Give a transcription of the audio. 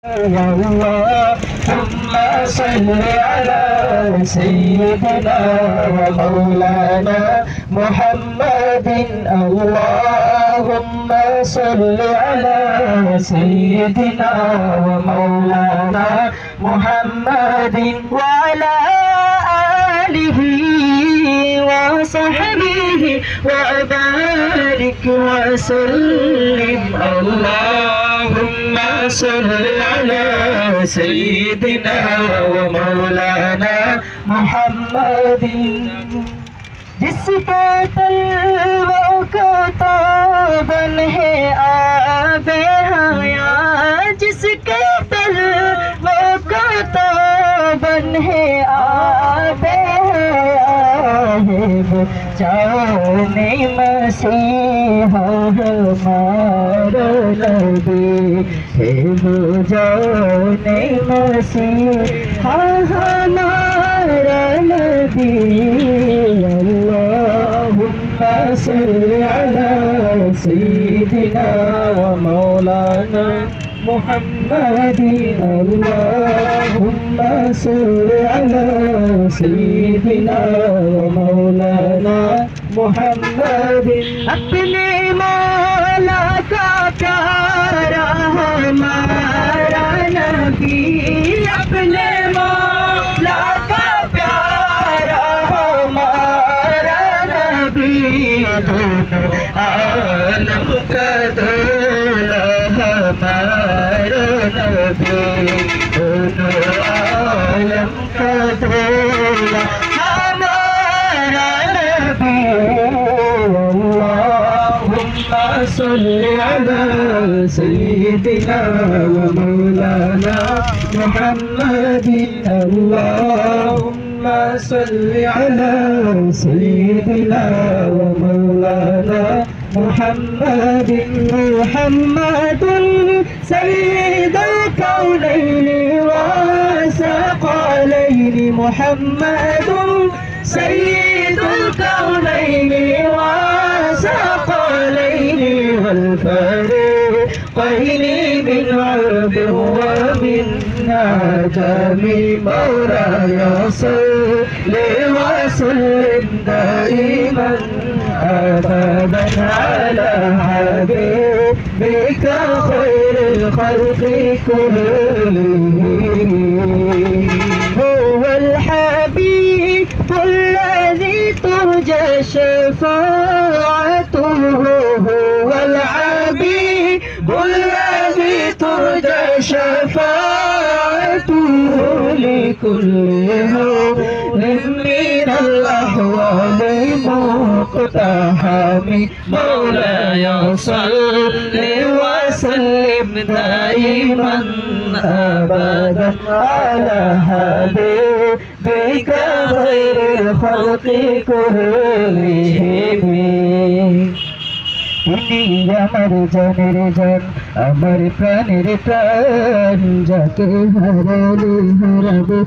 اللهم صل على سيدنا ومولانا محمد اللهم صل على سيدنا ومولانا محمد وعلى آله وصحبه وبارك وسلم اللهم صل على سيدنا ومولانا محمد जिसका तलवों का ताबन है आबे हया जिसके तलवों का ताबन है आबे हया है वो जाने मसीहा हमारा नबी है वो जाने मसीहा हमारा नबी صل على سيدنا ومولانا محمد اللهم صل على سيدنا ومولانا محمد अपने मौला का प्यारा हमारा नबी अपने मौला का प्यारा हमारा नबी दोनों आलम का दूल्हा हमारा नबी दोनों आलम का दूल्हा हमारा नबी अल्लाहुम्मा सल्लि अला सय्यिदिना व मौलाना मुहम्मदिन अल्लाहुम्मा सल्लि अला सय्यिदिना व मौलाना मुहम्मदिन मुहम्मदुन सय्यिदुल कौनैनि व सकलैनि मुहम्मदुन सय्यिदुल कौनैनि व सकलैनि वल फरीक़ैनि मिन अर्ब व मिन आजमी मौलाय सल्लि व सल्लिम दाइमन أبدا على حبيبك خير الخلق كلهم هو الحبيب الذي ترجى شفاعته هو الحبيب الذي ترجى شفاعته لكل هول من الأهوال مقتحم مولاي صل وسلم دائما أبدا على حبيبك خير الخلق كلهم তিনি আমার জানের জান আমার প্রাণের প্রাণ যাকে হারালে হারাবো